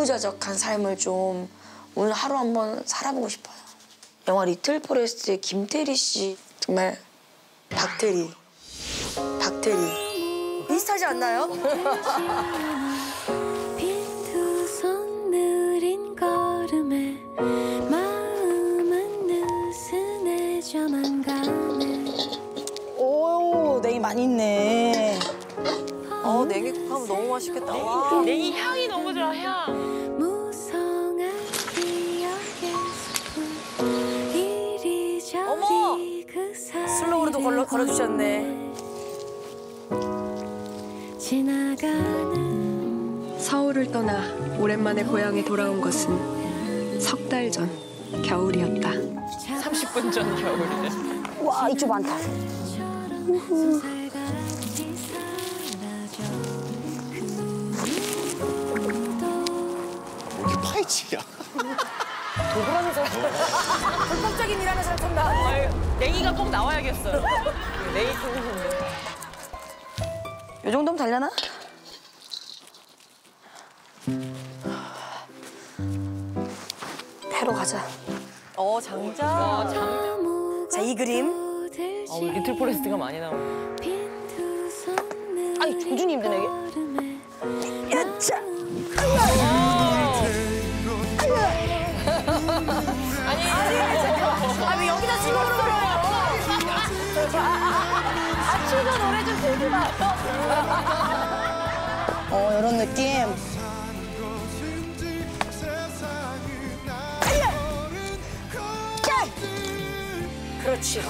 우유자적한 삶을 좀 오늘 하루 한번 살아보고 싶어요. 영화 리틀 포레스트의 김태리 씨 정말 박태리 비슷하지 않나요? 빈두손 느린 걸음에 마음은 느슨해져만 가네. 오, 냉이 많이 있네. 냉이국 하면 너무 맛있겠다. 와. 냉이 향이 너무 좋아, 향. 무성한 기억의 숲을 이리저리 어머! 그 사이를 슬로우로도 걸어주셨네. 지나가는 서울을 떠나 오랜만에 고향에 돌아온 것은 석 달 전 겨울이었다. 30분 전 겨울이네. 와, 이쪽 많다. 이렇게 파이치야. 도그라면서 불법적인 일하는 사람 나왔네. 냉이가 꼭 나와야겠어요. 냉이 콩국인데. 이 정도면 달려나? 패로 가자. 장자. 자, 이 그림. 리틀 포레스트가 많이 나오네. 아니, 조준이 힘드네, 이게. 야차! 왜 여기다 집어넣어요? 추가 노래 좀 들지 마요. 이런 느낌. 그렇지.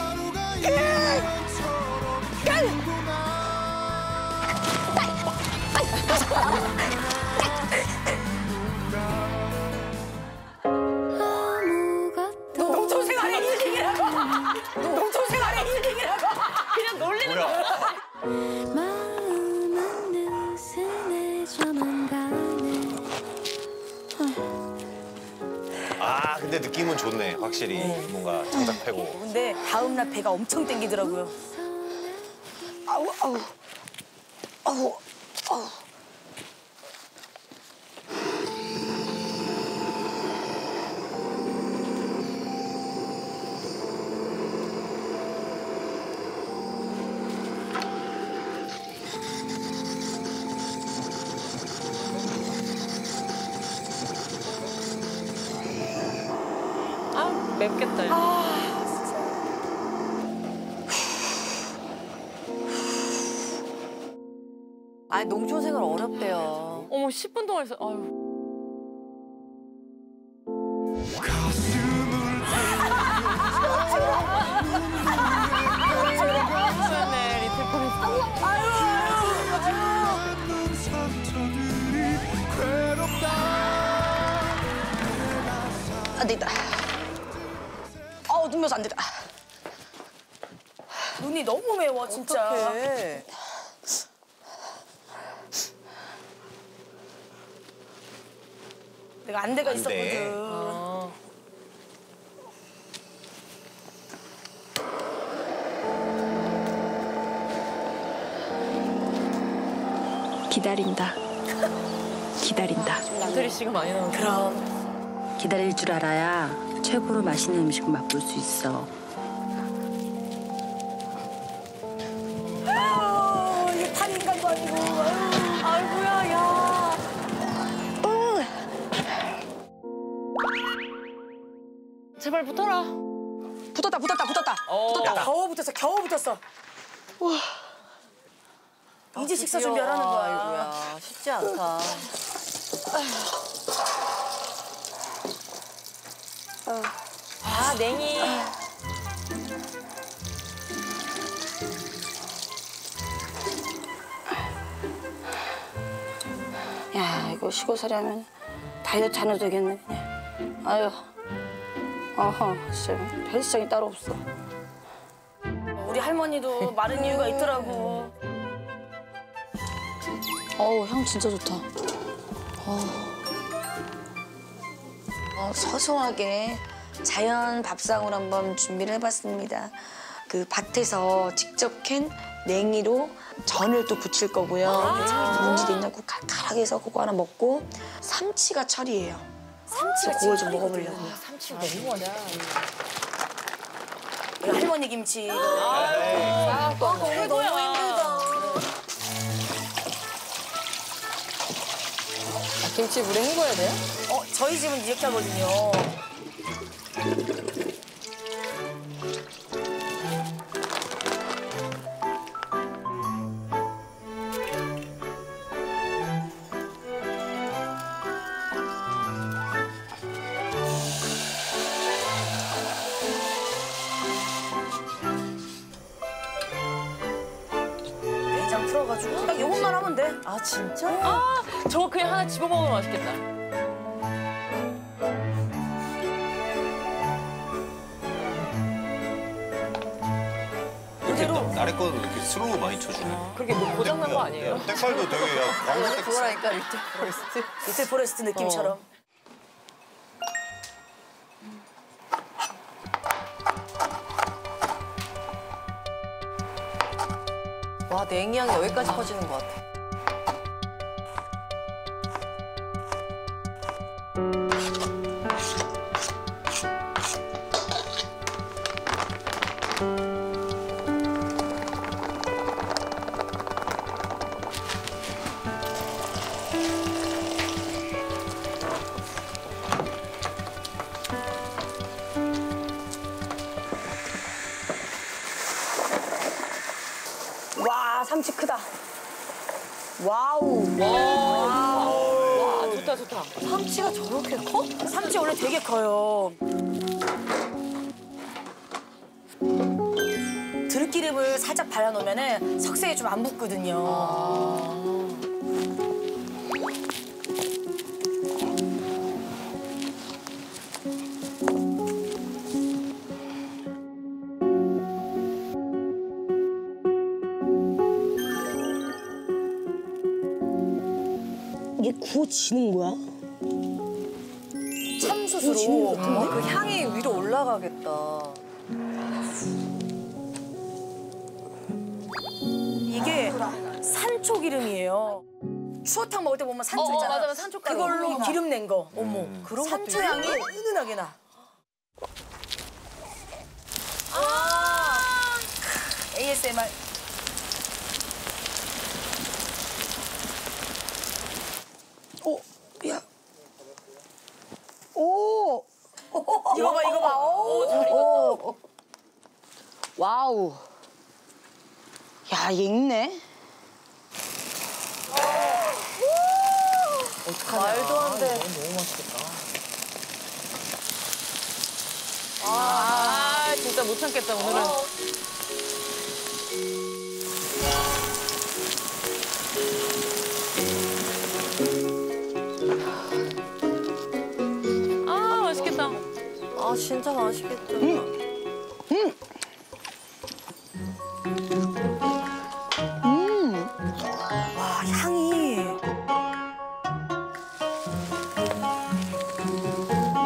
농촌생활의 힐링이라고. 농촌생활의 힐링이라고. 그냥 놀리는 거. 마음은 느슨해져만 가네. 아 근데 느낌은 좋네. 확실히 뭔가 장작패고. 근데 다음날 배가 엄청 땡기더라고요. 아우. 맵겠다. 이거. 농촌생활 어렵대요. 어머, 10분 동안 했어. 아유. 네, 리틀 포레스트. 안 되겠다. 눈 매워서 안 되겠다. 눈이 너무 매워, 진짜. 어떡해. 내가 안대가 안 돼. 있었거든. 기다린다. 기다린다. 김태리 씨가 많이 나오네. 그럼. 기다릴 줄 알아야 최고로 맛있는 음식 맛볼 수 있어. 이게 탈인간도 아니고. 아이고야, 야. 제발 붙어라. 붙었다. 겨우 붙었어. 이제 식사 준비하라는 거야. 아이고야, 쉽지 않다. 냉이. 야, 이거 시골살이 하면 다이어트 안 해도 되겠네, 그냥. 아유. 진짜 헬스장이 따로 없어. 우리 할머니도 마른 이유가 있더라고. 향 진짜 좋다. 소소하게 자연 밥상으로 한번 준비를 해봤습니다. 그 밭에서 직접 캔 냉이로 전을 또 부칠 거고요. 문제도 있냐고 칼칼하게 해서 그거 하나 먹고 삼치가 철이에요. 삼치가 그걸 좀 먹어보려고요. 삼치가 너무 많아. 할머니 김치. 너무 힘들다. 김치 물에 헹궈야 돼요? 저희 집은 이렇게 하거든요. 내장 풀어가지고 딱 요것만 하면 돼. 아 진짜? 저거 그냥 하나 집어 먹으면 맛있겠다. 이렇게 나래 거는 이렇게 슬로우 많이 쳐주네. 그게 뭐 고장난 거 아니에요? 색깔도 되게 왕색. 그거라니까 리틀 포레스트. 리틀 포레스트 느낌처럼. 와, 냉이향이 여기까지 퍼지는 것 같아. 와, 삼치 크다. 와우. 와 좋다 좋다. 삼치가 저렇게 커? 삼치 원래 되게 커요. 들기름을 살짝 발라놓으면 석쇠에 좀 안 붙거든요. 이게 구워지는 거야? 참숯으로. 와, 그 향이 위로 올라가겠다. 이게 산초 기름이에요. 추어탕 먹을 때 보면 산초 있잖아. 맞아, 산초가루. 그걸로 기름 낸 거. 어머, 그런 산초 것도 향이 은은하게 나. ASMR. 야. 오. 이거 봐, 이거 봐. 오, 잘 익었다. 와우. 야, 얘 익네. 말도 안 돼. 너무 맛있겠다. 아 진짜 못 참겠다 오늘은. 아 맛있겠다. 아, 진짜 맛있겠다. 와, 향이.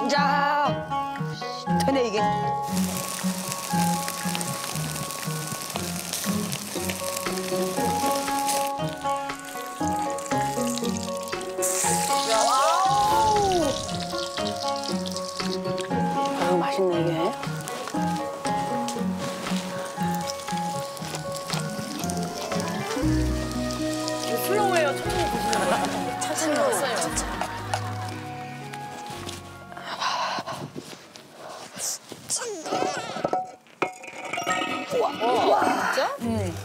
자, 되네 이게. 너무 맛있네 이게. 슬로우예요. 천천히 보시는 거예요. 천천히 먹었어요. 진짜. 진짜?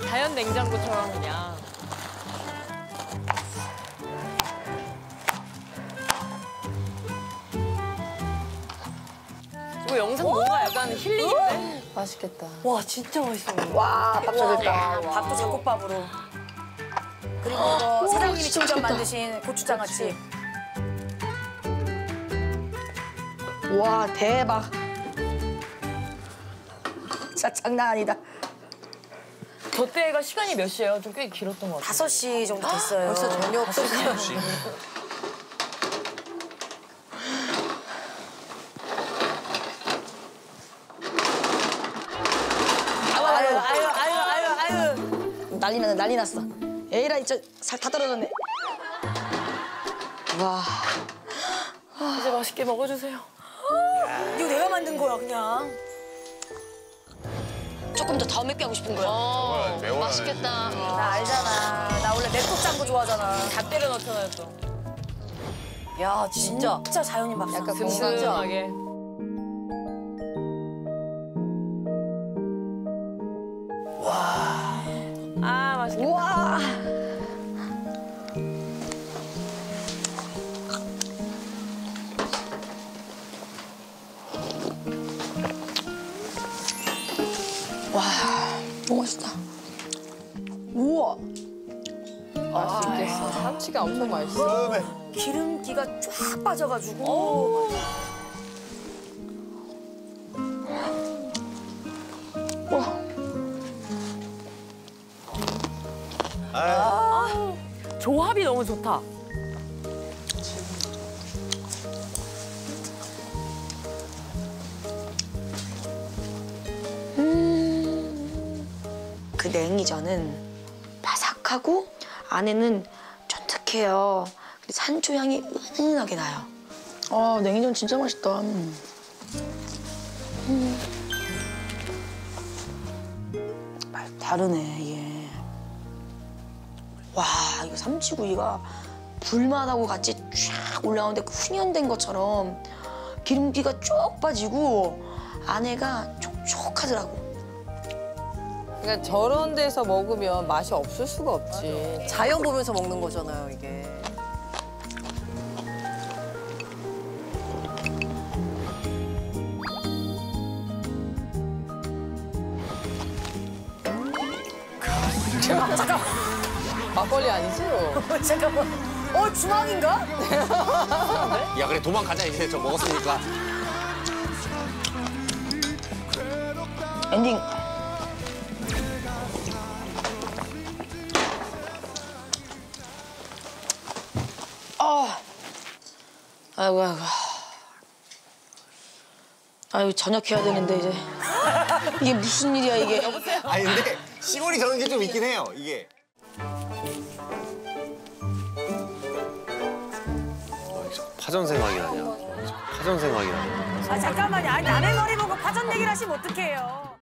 자연 냉장고처럼 그냥. 이거 영상 뭔가 약간 힐링인데? 맛있겠다. 와, 진짜 맛있어. 와, 밥 저겠다. 밥도 잡곡밥으로. 그리고 이거 사장님이 직접 만드신 고추장아찌. 와, 대박. 진짜 장난 아니다. 저 때가 시간이 몇 시예요? 좀 꽤 길었던 것 같아요. 5시 정도 됐어요. 벌써 저녁 시간. 아유. 난리 났어. 에이라 진짜 살 다 떨어졌네. 와. 이제 맛있게 먹어주세요. 이거 내가 만든 거야 그냥. 조금 더 맵게 하고 싶은 거야. 매워요. 맛있겠다. 나 알잖아. 나 원래 맵고 짠 거 좋아하잖아. 다 때려 넣잖아요 또. 야 진짜 자연인 밥상. 약간 슴슴하게. 아 맛있겠다. 우와. 와, 너무 맛있다. 우와. 맛있겠어. 참치가 엄청 맛있어. 처음에. 기름기가 쫙 빠져가지고. 아, 조합이 너무 좋다. 그 냉이전은 바삭하고 안에는 쫀득해요. 그리고 산초 향이 은은하게 나요. 아, 냉이전 진짜 맛있다. 맛 다르네, 이게. 와, 이거 삼치구이가 불맛하고 같이 쫙 올라오는데 그 훈연된 것처럼 기름기가 쭉 빠지고 안에가 촉촉하더라고. 그러니까 저런 데서 먹으면 맛이 없을 수가 없지. 자연 보면서 먹는 거잖아요, 이게. 잠깐. 막걸리 아니죠? 잠깐만. 주막인가? 야 그래 도망가자 이제 저 먹었으니까. 엔딩. 아이고. 아이고 저녁 해야 되는데 이제. 이게 무슨 일이야 이게. 아니 근데 시골이 저런 게 좀 있긴 해요 이게. 파전 생각이 나냐. 파전 생각이 나냐. 잠깐만요. 아니 남의 머리 보고 파전 얘기를 하시면 어떡해요.